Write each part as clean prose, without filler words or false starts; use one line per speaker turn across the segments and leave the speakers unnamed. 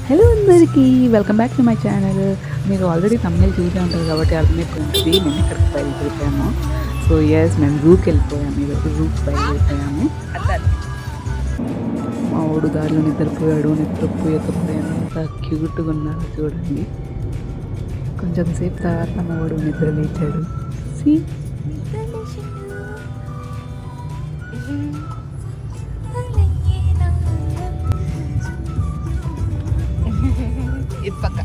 Hello అందరికీ welcome back to my channel. మీరు already తమిళ చూసే ఉంటారు కాబట్టి అర్థమైపోయింది మేము ఎక్కడికి బయలుదేరిపోయాము. సో ఎస్ మేము జూకి వెళ్ళిపోయాము. ఈరోజు జూకి బయలుదేరిపోయాము. మా ఓడు దారిలో నిద్రపోయేటప్పుడు ఎంత క్యూట్గా ఉన్నారో చూడండి. కొంచెం సేపు తర్వాత మా ఓడు నిద్ర లేచాడు. సి
పక్క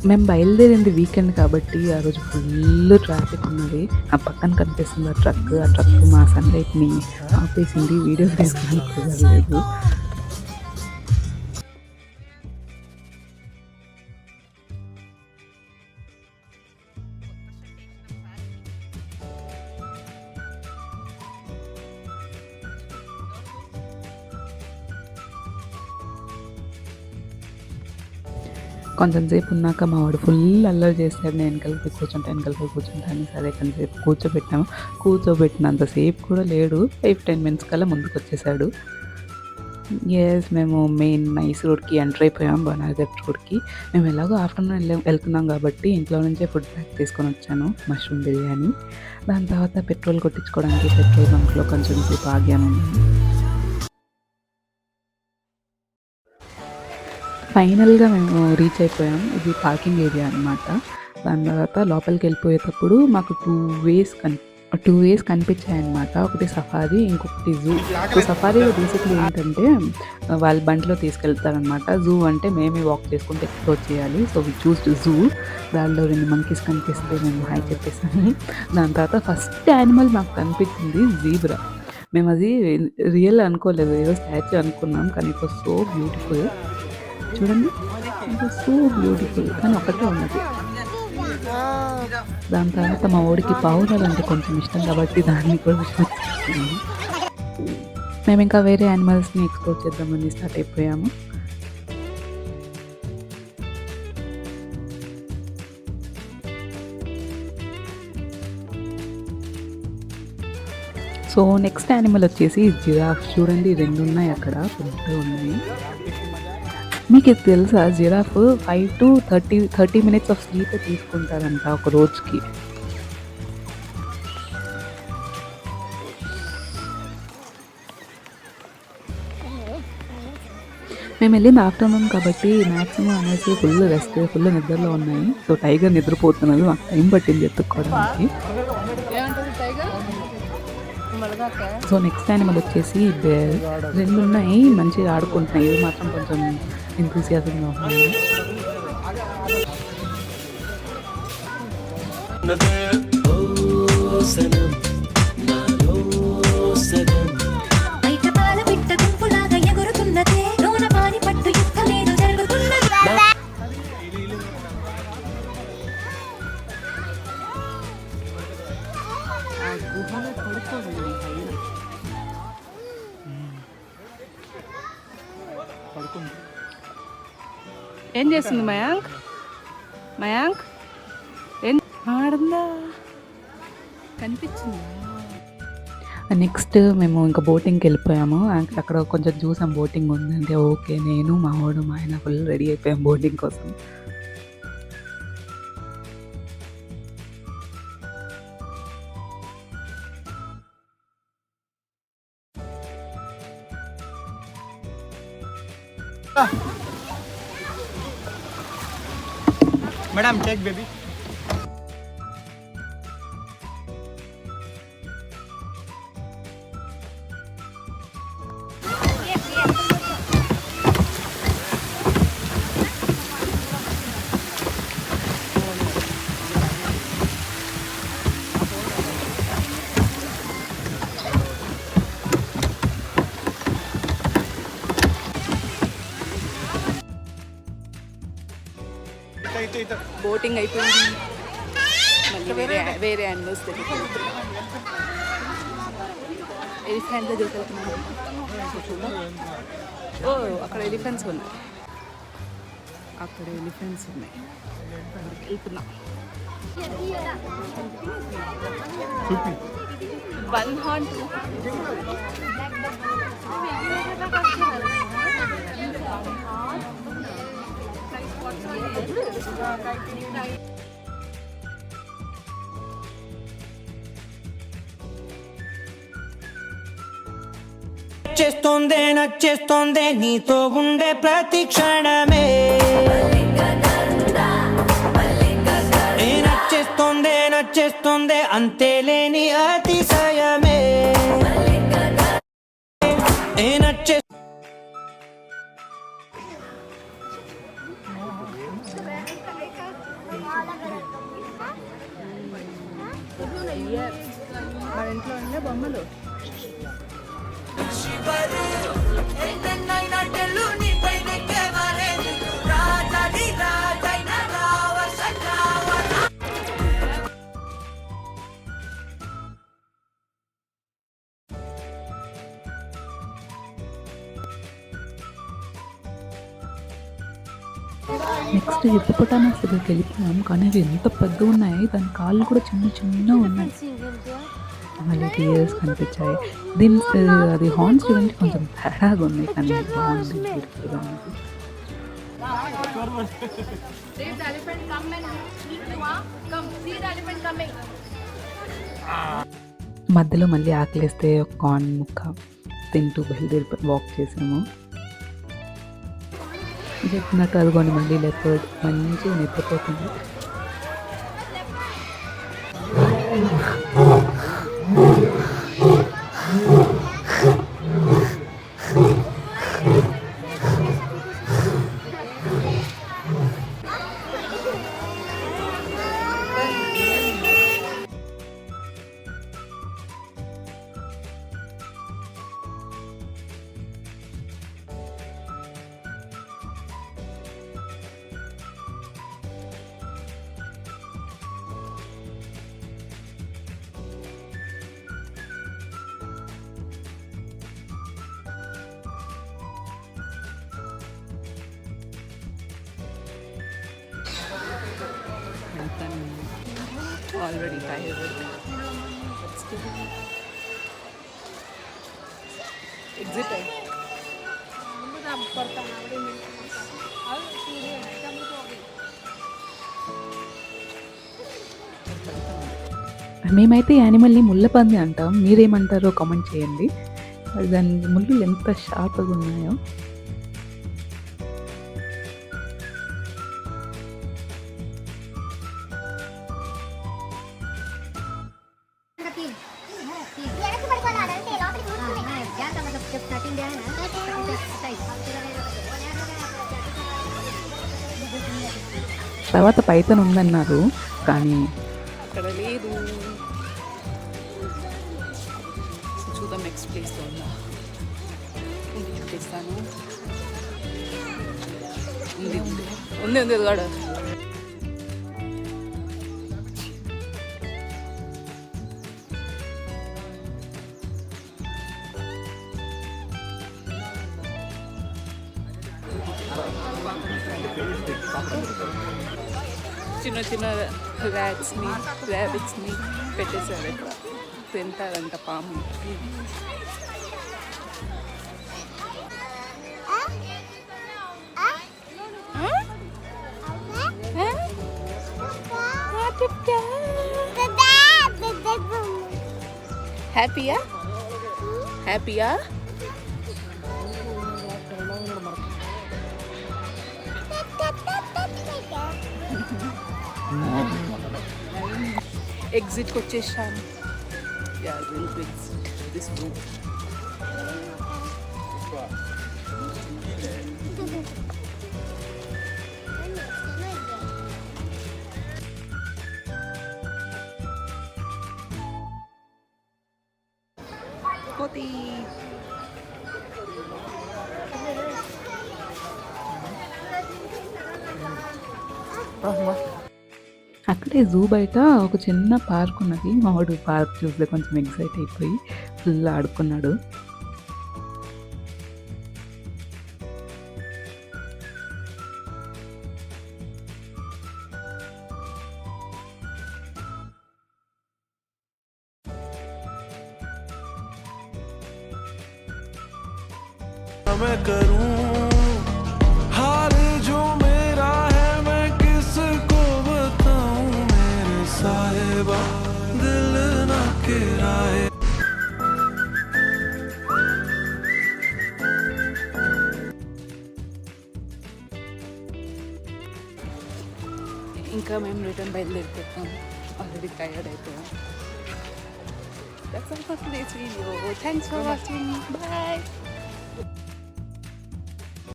మేము బయలుదేరింది వీకెండ్ కాబట్టి ఆ రోజు ఫుల్ ట్రాఫిక్ ఉన్నది. ఆ పక్కన కనిపిస్తుంది ఆ ట్రక్ మా సన్లైట్ని ఆపేసింది. వీడియో తీసుకోవడానికి కుదరలేదు. కొంచెం సేపు ఉన్నాక మా వాడు ఫుల్ అల్లరి చేస్తాడు. నేను వెనకాలకి కూర్చుంటా అని సరే కొంచెంసేపు కూర్చోబెట్టాము. కూర్చోబెట్టినంతసేపు కూడా లేడు. 5-10 మినిట్స్ కల్లా ముందుకు వచ్చేసాడు. ఎస్ మేము మెయిన్ నైస్ రోడ్కి ఎంటర్ అయిపోయాం. బనార్ఘట్ రోడ్కి. మేము ఎలాగో ఆఫ్టర్నూన్ వెళ్తున్నాం కాబట్టి ఇంట్లో నుంచే ఫుడ్ ప్యాక్ తీసుకొని వచ్చాను. మష్రూమ్ బిర్యానీ. దాని తర్వాత పెట్రోల్ కొట్టించుకోవడానికి పెట్రోల్ బంక్లో కొంచెం సేపు ఆగాము. ఫైనల్గా మేము రీచ్ అయిపోయాం. ఇది పార్కింగ్ ఏరియా అనమాట. దాని తర్వాత లోపలికి వెళ్ళిపోయేటప్పుడు మాకు టూ వేస్ కనిపించాయన్నమాట. ఒకటి సఫారీ, ఇంకొకటి జూ. సో సఫారీలో బేసిక్లీ ఏంటంటే వాళ్ళ బండిలో తీసుకెళ్తారనమాట. జూ అంటే మేమే వాక్ చేసుకుంటే ఎక్స్ప్లోర్ చేయాలి. So we choose zoo. దానిలో 2 మంకీస్ కనిపిస్తే మేము హాయ్ చెప్పేసాము. దాని తర్వాత ఫస్ట్ యానిమల్ మాకు కనిపించింది జీబ్రా. మేము అది రియల్ అనుకోలేదు, ఏదో స్టాచ్యూ అనుకున్నాం. కానీ ఇట్ వాస్ సో బ్యూటిఫుల్. చూడండి, సో బ్యూటిఫుల్. కానీ ఒకటే ఉన్నది. దాని తర్వాత మా ఓడికి పావురాలు అంటే కొంచెం ఇష్టం కాబట్టి దాన్ని కూడా తీసుకొచ్చేసాము. మేము ఇంకా వేరే యానిమల్స్ని ఎక్స్ప్లోర్ చేద్దామని స్టార్ట్ అయిపోయాము. సో నెక్స్ట్ యానిమల్ వచ్చేసి జిరాఫ్. చూడండి, 2 ఉన్నాయి అక్కడ, పెద్దగా ఉన్నాయి. మీకు ఇది తెలుసా, giraffe 5 to 30 minutes of sleep తీసుకుంటారంట ఒక రోజుకి. మేము వెళ్ళింది ఆఫ్టర్నూన్ కాబట్టి మ్యాక్సిమం అనేసి ఫుల్ నిద్రలో ఉన్నాయి. సో టైగర్ నిద్రపోతున్నది. మాకు టైం పట్టింది ఎత్తుక్కోవడానికి. సో నెక్స్ట్ యానిమల్ వచ్చేసి బేర్. 2 ఉన్నాయి, మంచిగా ఆడుకుంటున్నాయి. ఇది మాత్రం కొంచెం ఎంతూసియాజంగా ఉన్నాయి. ఏం చేస్తుంది మయాంక్ ఏం ఆడుందా కనిపించింది. నెక్స్ట్ మేము ఇంకా బోటింగ్కి వెళ్ళిపోయాము. అక్కడ కొంచెం చూసాం బోటింగ్ ఉందంటే ఓకే. నేను మా వాడు మా ఆయన ఫుల్ రెడీ అయిపోయాం బోటింగ్ కోసం.
Madam, take baby.
బోటింగ్ అయిపోయింది. మళ్ళీ వేరే యానిమల్స్ దగ్గరికి వెళ్తున్నాం. ఎలిఫెంట్ దగ్గరికి వెళ్తున్నాం. ఓ అక్కడ ఎలిఫెంట్స్ ఉన్నాయి. వెళ్తున్నాం. 1 హార్న్
నచ్చేస్తోందే నీతో ఉండే ప్రతి క్షణమే. నచ్చేస్తోందే అంతేలేని అతిశయమే. నచ్చే
మన ఇంట్లో ఉండే బొమ్మలు. నెక్స్ట్ హిప్పోపోటామస్ దగ్గరికి వెళ్ళిపోయాం. కానీ అవి ఎంత పెద్దగా ఉన్నాయి, దాని కాళ్ళు కూడా చిన్న ఉన్నాయి. మళ్ళీ టీయర్స్ కనిపించాయి. దీని అది హార్న్స్ చూడండి కొంచెం తేడాగా ఉన్నాయి, కానీ బాగుంది, బ్యూటిఫుల్గా ఉంది. మధ్యలో మళ్ళీ ఆకలేస్తే ఒక కార్న్ ముక్క తింటూ బయలుదేరి వాక్ చేసాము. చెప్పినట్టు అదిగోని మళ్ళీ లెపర్డ్ మంచిగా నిద్రపోతుంది. Already tired. Exit है. మేమైతే యానిమల్ని ముళ్ళపంది అంటాం. మీరేమంటారో కామెంట్ చేయండి. దాని ముళ్ళు ఎంత షార్ప్గా ఉన్నాయో. తర్వాత పైథాన్ ఉందన్నారు, కానీ అక్కడ లేదు. చూద్దాం నెక్స్ట్ ప్లేస్లో ఉందా. చూపిస్తాను. ఉంది అది కూడా. చిన్న ర్యాట్స్ని ర్యాబిట్స్ని పెట్టేశారు. ఇక్కడ తింటారంట పాము. హ్యాపీయా హ్యాపీయా? ఎగ్జిట్కి వచ్చేసాను. This room. కోతి అక్కడే జూ బయట ఒక చిన్న పార్క్ ఉన్నది. మావాడు పార్క్ చూస్తే కొంచెం ఎక్సైట్ అయిపోయి ఫుల్ ఆడుకున్నాడు.
मैं करूं हाल जो मेरा है मैं किसको बताऊं मेरे साहिबा दिल ना किराए
ఇంకా మేము రిటర్న్ బయలుదేరిపోతాం. ఆల్రెడీ టైర్డ్ అయిపోయాం. That's all for today's video. Thanks for watching. Bye.